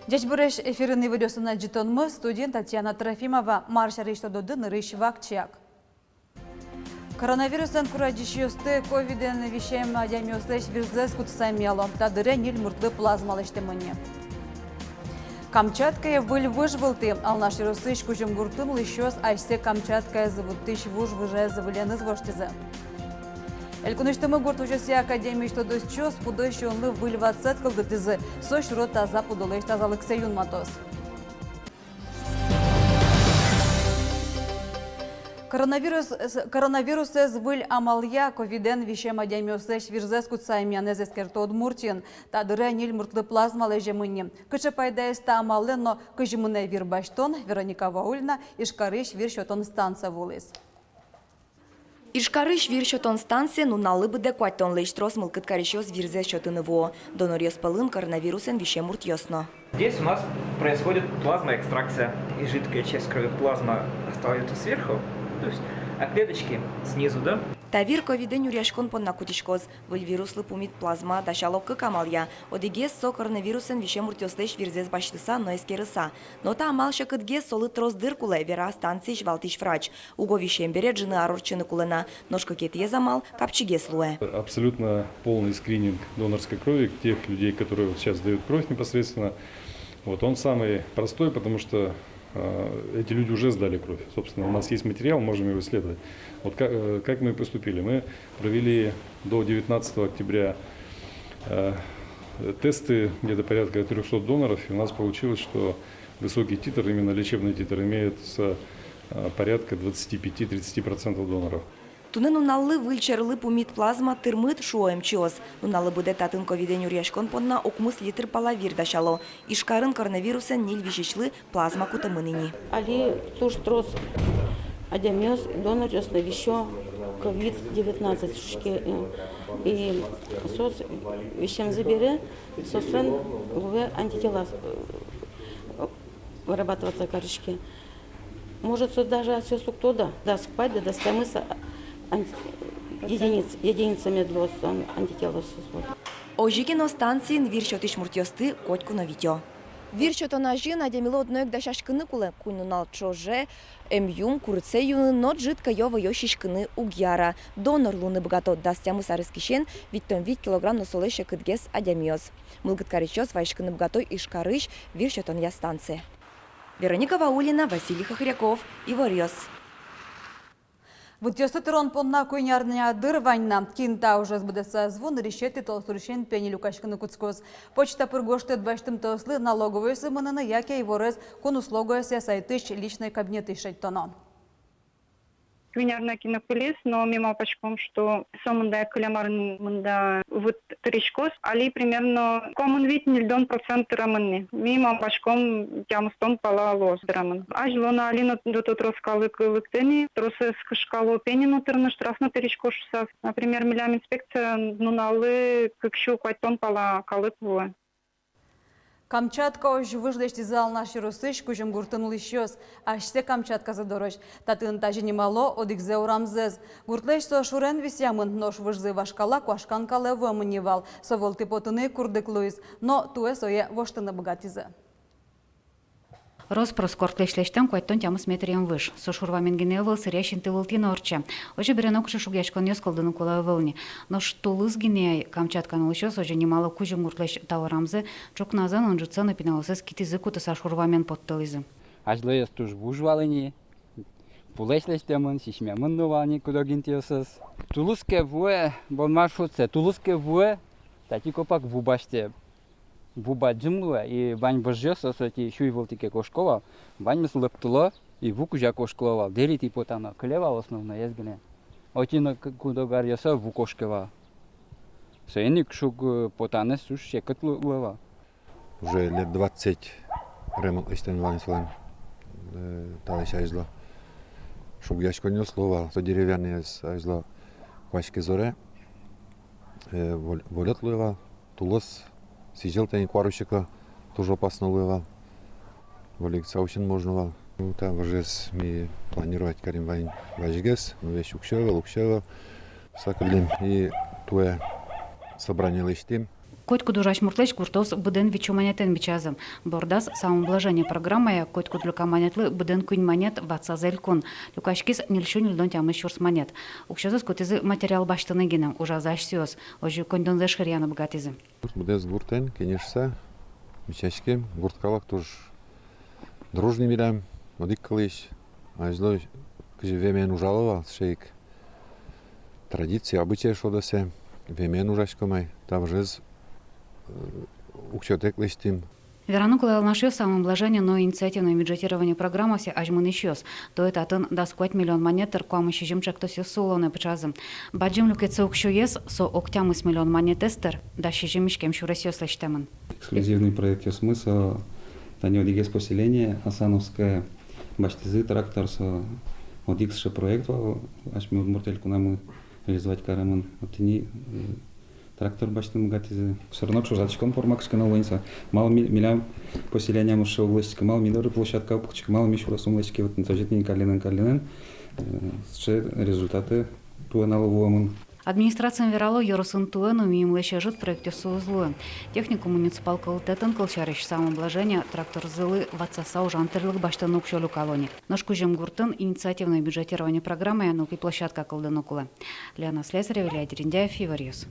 Дячбуреш эфирный видеосына житонмы студент Татьяна Трофимова марша рейштододын рейш вакчак. Коронавирустан курадишиосты ковиден вещем адямиостыш вирзес кутсаймело, тадыре нил муртлы плазмалыштымыне. Камчаткая выль выжвылты, алнаши русыш кучем гуртым лищос айсе Камчаткая завуттыш вуж выже завыленыз воштизы. Элькуныштымы гуртучоси академии что досчос пудойши онлы выль вацет кылгытызы, сош рот таза пудолыш тазалыксе юнматос. Коронавирус выль амалия ковиден вещем адямиостыш вирзес кутсаймян эзескерто Удмуртин, тадыре нил муртлы плазмалы жемыни. Кычы пайда эста амалы, но кыжымыне вирбаштон Вероника Ваульна ишкарыш виршотон станция волыс. Ишкарыш виршотон станция нуналы быде куаттон лейштрос мылкыт каришос вирзе счетыныво. Донорьос пылын коронавирусен вище муртьосно. Здесь у нас происходит плазмоэкстракция, и жидкая часть крови плазма остается сверху, то есть, а клеточки снизу, да? Тавир ковиден юряшкон понна кутишкоз, выль вируслы пумит плазма, дашалок камалия, одигес со коронавирусен вище муртьослеш вирзез баштыса, но эскерыса. Но та амал шакытгес солы трос дыркуле, вера станции жвалтиш врач. Уго вищем берет жены арурчины кулена, ножка кетьез амал, капчигес луэ. Абсолютно полный скрининг донорской крови тех людей, которые вот сейчас дают кровь непосредственно. Вот он самый простой, потому что эти люди уже сдали кровь. Собственно, у нас есть материал, можем его исследовать. Вот как мы поступили? Мы провели до 19 октября тесты, где-то порядка 300 доноров, и у нас получилось, что высокий титр, именно лечебный титр, имеет порядка 25-30% доноров. Туны нуналлы выльчерлы пумит плазма тырмыт шуоем чиоз. Нуналы буде татын ковиден юрьяшкон понна окмыс литр палавир дашало. Ишкарын коронавирусен нил вишичлы плазма кутамыныни. Али туш трос адямиоз донор на вищо ковид-19 шке и сос вещем забере сосвен уве антитела вырабатываться корочки. Может даже все суктода да спать да стамыса единицами для антитела. Ожигино станцин виршотиш муртьосты котку новитё. Виршотона жина демило одноек да шашкыны куле куйнунал чоже эмюм курыце юны нот жидка ёва ёшишкыны угьяра. Донор луны богато дастямы сарыскишен виттон вит килограмм носолэше кыдгес адямиоз. Мылгыт каричёс вайшкыны богатой ишкарыш виршотон я станция. Вероника Ваулина, Василий Хохряков, Иворьос. Вот если трон понна куйнярня дырваньна, кинта уже сбудется звон, решеты толстурщен пени люкашканы куцкоз. Почта пыргоштет баштым тослы налоговые сыманына, яке и ворез конуслогояся сайтыш личной кабинеты шейтона. Квинярна кинополис, но мимо пачком, что самында калямарында вот тричкос, али примерно коммун вид нельдон процент раманны. Мимо пачком тямстон пала лос драман. Ажлона алина до троскалы кылыктыни, тросы скашкало пенину тырны штрафно тричкошса. Например, милям инспекция нуналы кыкшу квайтон пала калыквуа. Камчатка ож выждешти зал наши русыш, кужем гуртын лищос, аште Камчатка задорож. Татын тажи немало одикзе урамзез. Гуртлеш со шурен висямын, нош выжзы вашкала куашкан калево мневал. Совол типотыны курдык луиз, но туэ сое воштыны богатизе. Роспрос кортлешлештен куайттон тямыс метрием выш. Сошурвамен геневал сырящин тывылтин орча. Оже беренок шушугяшкон ёскалдыны кулавылни. Но штулыз генеай Камчаткан лышос оже немало кужем гуртлеш тауарамзе, чок назан он же цены пиналысыз китизы куты сошурвамен подтылызы. Ажлыяс туж бужвалыни, пулешлештемын, сишмемын нувални кудогинтиосыз. Тулузке вуэ, бон маршрутсе, тулузке вуэ, тати копак вубаште. Буба джимлуа и вань божьёса соти шуйволтике кошкова, вань мислыптыло и вукужа кошкова, дери типотана, клева основно езгне. Отина кудогар яса вукошкова. Сойник шуг потане суш шекатлуа. Уже лет 20 ремонт истинного слоем. Талиша изло. Шуг яшко не слова, то деревянные изло квашки зоре. Волят луева. Тулос сижел тени кварущика тоже опасно лывал. Валикса очень можно вал. Ну там уже ми планировать карим вайн важгес, но вещь укшева, сакалим и туе собрание лиштим. Котку дужаш муртлеш куртос буден вичуманятен бичазым. Бордас самоблажение программая котку длюка манетлы буден кунь монет ватса зелькун. Люкашкис нильшу нильдон тямы щурс монет. Укшазас котизы материал баштаны генем, ужазаш сёс. Ожи коньдон зашхырьяны богатизы. Будес гуртен, конечно, мечачки, гурткалак тоже дружный мирам, одик калыш, а злой, каже вемен ужалова, шейк. Традиции, обычаи что досе, вемен ужашкомай, там же укчотек лиштим. Верану кулал нашё самоблажение, но инициативное бюджетирование программы все ажмын ищёс. То это атын дасквать миллион монет теркуам ищем чек-то все солоне пчазым. Баджим люкеце укшуес, со октямыс миллион монет эстер, да щежим мишкем щурасёс лештемын. Эксклюзивный проект «Смысл» Танё Дигес поселение, Асановская, Баштизы, трактор, Одиксше проект, Ашми Удмуртельку нам реализовать карамын, Отини трактор Баштин Гатизы. Все равно, что жачком формакшка на улице, мало милям поселения мушел властика, мало миноры площадка, опухчика, мало мишура сумлачки, вот на зажитни калинен, результаты туа на ловуамын. Администрация Верало Йорусын Туэну мимо жит проекте соузлуем. Технику муниципал калытетен кылчарыш самоблажение трактор зылы ватсаса ужантырлык баштан укшолю колони. Ножку жемгуртын инициативное бюджетирование программы януки площадка кылдынукулы. Лена Слесарева, Илья Дериндяев, Фивориус.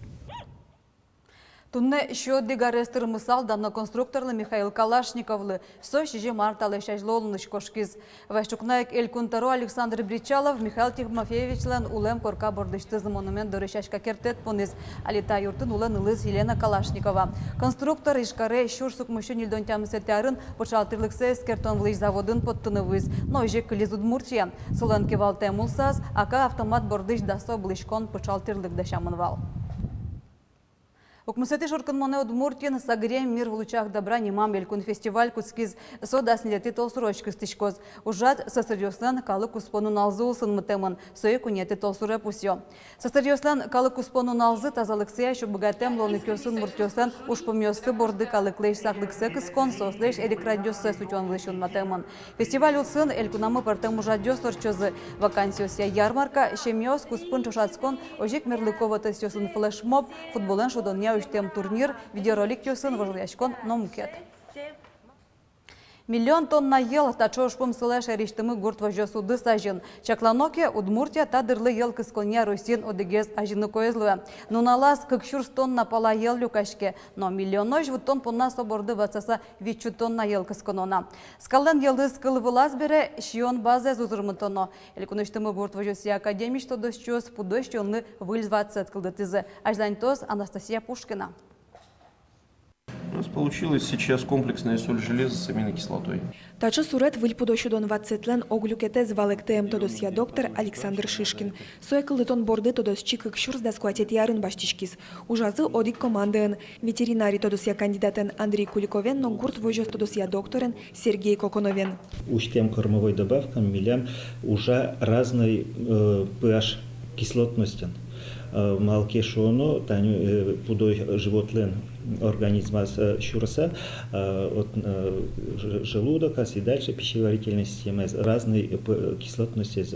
Тунне еще дигарестер мысал дано конструкторлы Михаил Калашниковлы. Сочи же марталы шажлолыныш кошкиз. Вайшукнаек Элькунтаро Александр Бричалов, Михаил Тихмофеевичлен улем корка бордыштызы монумент дорышашка кертет поныз. Алита юртын улен ылыз Елена Калашникова. Конструктор ишкаре шурсук мужчин ильдон тямысетярын почалтырлыксе скертон влыш заводын поттыны выз. Но же кылиз Удмуртия. Солен кевал темулсаз, ака автомат бордыш дасо блышкон почалтырлык дашамынвал. Укмусети шорканмоне Удмуртин сагрем мир в лучах добра немам елькун фестиваль куцкиз содас нелети толсурочка стичкоз. Ужат состарёслен калы куспону налзы улсын мытемын, сое кунети толсуре пусё. Состарёслен калы куспону налзы тазалыксыя шу богатем лоны кёсын муртёсен уж помёсты борды калы клейш саклыксы кыскон сослеш эрик радиосы сутён влышун мытемын. Фестиваль улсын элькунамы партем ужат дёсторчозы. Вакансиосия ярмарка, шемёс куспын чушацкон ожик мерлыкова тесёсын флешмоб, футболен шудон Уштем турнир, видеоролик тюсын вожлячкон номкет. Миллион тонна ел тачош помсылеш эриштымы гурт вожосуды сажын. Чакланоке Удмуртия тадырлы ел кысконя Русин одегез ажыны коезлуя. Нуналас кыкшурс тонна пала ел люкашке, но миллионой жвыттон понна соборды вацаса вичу тонна ел кысконона. Скалден елды скылы вылаз бере шион базе зузырмытоно. Элькуныштымы гурт вожосия академич тодосчос пудой шионны выльз 20 кылдытызы. Ажданьтос Анастасия Пушкина. У нас получилось сейчас комплексная соль железа с аминокислотой. Тачы сурет выльпудо щодон ватсетлен оглюкете звалектеем тодосия доктор Александр Шишкин. Соекылытон борды тодосчи кыкшурс да скватет ярын баштишкис. Ужазы одик командын. Ветеринарий тодосия кандидатен Андрей Куликовен, но гурт вожос тодосия докторен Сергей Коконовен. Учтем кормовой добавкам милям уже разной pH кислотностен. Малке шоно, таню пудой животлен организма щурса от желудка и дальше пищеварительной системы разной кислотности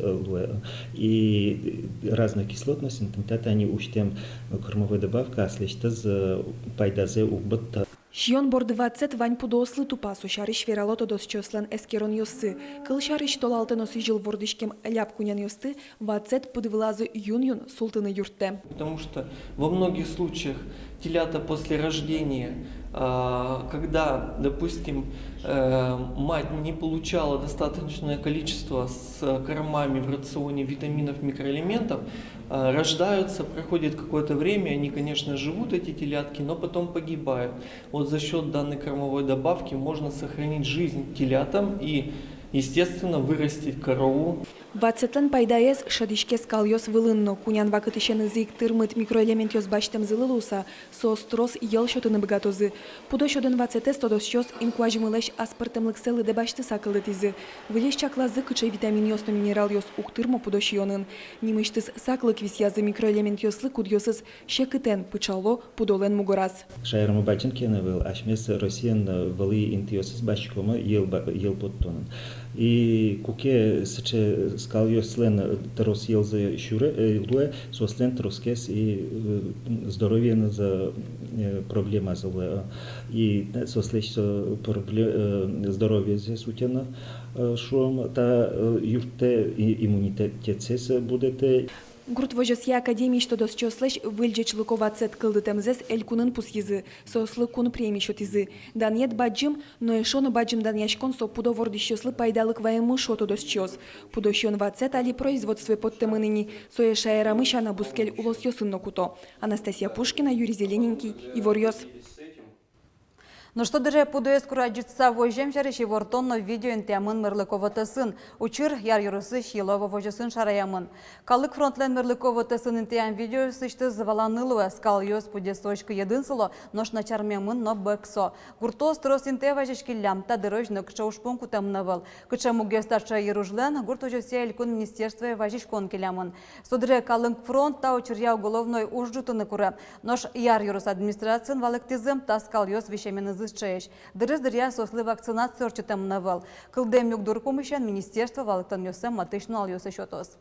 и разной кислотности, тогда они учтем кормовой добавка, слышите, пайдазе убытта. Шион борды 20 вань пудослы тупасу шариш верало тодос чослен эскерон йосы. Кыл шариш толалты носы жил вордышкем ляп кунян йосты 20 подвылазы юн-юн султаны юртте. Потому что во многих случаях телята после рождения, когда, допустим, мать не получала достаточное количество с кормами в рационе витаминов, микроэлементов, рождаются, проходит какое-то время, они, конечно, живут, эти телятки, но потом погибают. Вот за счет данной кормовой добавки можно сохранить жизнь телятам и, естественно, вырастить корову. Вацетлен пайдаес шадишке скалйос вылынно. Кунян вакытышен зик тырмыт микроэлемент йос баштем зылылуса, соострос ел шотыны богатозы. Пудо шодын вацетес тодос щос инкуажимылеш аспартемлык селы де башты сакылы тизы. Вылеш чаклазы кычай витамин йосно минерал йос уктырмо пудо шионын. Нимыштыс саклык вис язы микроэлемент йослы кудьосыз шекытен пычало пудолен мугораз. Шайрымы бачынкені был, ашмес Россиян вали интиосыз башкома ел подтонын. И куке сыче скал йослен трос елзы шуре, луе, сослен троскес и здоровье за проблема зле. И сослещ здоровье здесь утяно, шум, та юрте иммунитет цес будете. Гурт вожосия академии, что дос чослеш выльджеч лыковацет кылдытемзес элькунын пусйызы, сослы кун премий шотизы. Даньет баджим, но эшону баджим даньяшкон со пудо вордищослы пайдалык ваему шоту дос чос. Пудо щон вацет али производстве подтемыныни, со эшаэра мышана бускель улос йосынно куто. Анастасия Пушкина, Юрий Зелененький, Ивор Йос. Ну что даже пудоес кураджица вожем шариши вортонно видео интямын мырлыкова сын. Учир яр юрысы шилова вожесын шараямын. Калык фронтлен мырлыкова сын интям видео сышты заваланылуэ скал йос пудесочка едынсыло, нош начармемын но бэксо. Гуртос трос инте вожешкиллям та дырожны кшаушпон кутамнавал. Кчаму гестарча еружлен гурт вожесе элькун министерстве вожешкон келямын. Содре калык фронт та учирья уголовной ужжутыны куре. Нош яр юрыс администрациян валыктизым та скал йос вещеменызы чеsh. Дырыз дырья сослы вакцинация орчетем навал. Кылдем югдур помощен министерство валыктан йосем матышну ал йосе шотос.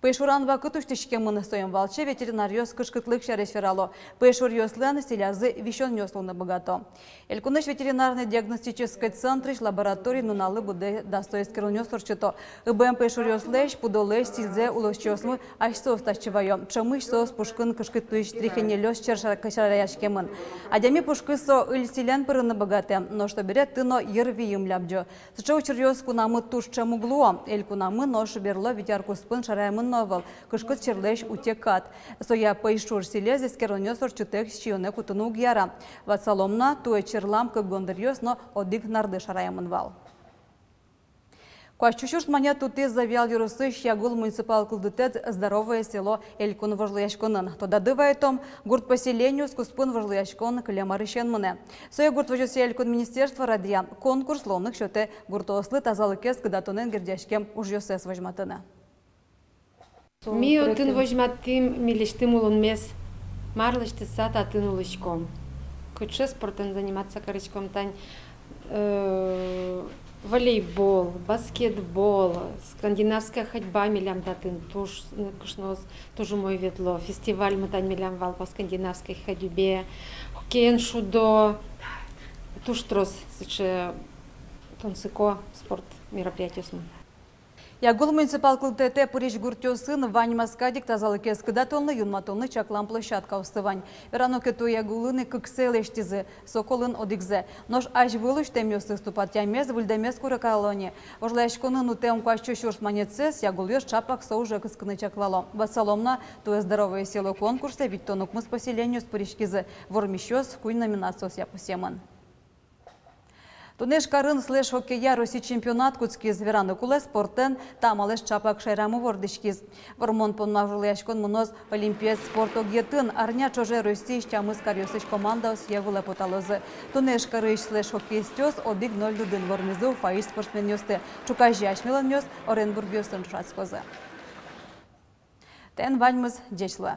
Пешуран вакыт уштишке мыны стоим валче ветеринар йос кышкытлык шарешверало. Пешур йослен селязы вещен йослуны богато. Элькуныш ветеринарный диагностический центр лабораторий нуналы буде достоинский йос орчето. Ибем пешур йослеш пудолеш силзе улос чосмы аш сос тащеваем. Чамыш сос пушкын кышкытлыш трихене лёс чершараяшке мын. Адями пушкы со ильсилен пырыны богате. Но что берет тыно ервием лябджо. Сыча учер йос кунамы туш чамуглуо. Элькунамы нош берло витярку спын шараемын новел, кышкыт черлеш утекат. Соя пейшур селез искеронёс орчутек щионе кутыну гьяра. Ватсаломна туе черлам как гондырьёс, но одик нарды шараямын вал. Кващущурс мане туты завял юрусы щагул муниципал кылдытет здоровое село Элькун вожлыяшконын. Тода дывайтом гурт поселению скуспын вожлыяшкон клемарышен мыне. Соя гурт вожусе Элькун министерство радия конкурс ломных шоте гуртослы тазалыкес кыдатонен гердяшкем ужьёсес вожматыны. Ми отын вожматым милиштым улон мес, марлышты сад атын улышком. Куче спортом заниматься корычком тань волейбол, баскетбол, скандинавская ходьба милям татын, тоже мой ветло. Фестиваль мы тань милям вал по скандинавской ходьбе, хоккейн шудо, туш трос, сыче тонсыко спорт мероприятие см. Ягул муниципал кылтете пуриш гуртёсын вань маскадик тазалыкес кыдатонны юнматонны чаклам площадка устывань. Верано кету ягулыны кыкселештизы, соколын одикзе. Нож аж вылыш темёсы ступат ямез выльдемез куры колония. Ожлаешконын утем кващу шурс манецес ягулёш чапак соуже кыскыны чаклало. Васаломна туе здоровое село конкурсе ведь тонук мы с поселению с пуришкизы. Вормищёс куй номинациос япусеман. Тунеш карын слеш хоккея Россия чемпионат куцки звераны куле спортен тамалеш чапак шайраму вордышкиз. Вормон понмавжылыяшкон муноз олимпиад спорт огетын арня чоже Россия щамыз карьосыш командаос евуле поталозы. Тунеш карыш слеш хоккей стёс одик 0-1 вормизу фаиш спортсмен ёсты. Чукажи ашмелан ёс Оренбург ёсын шацкозы. Тен ваньмыз дечлы.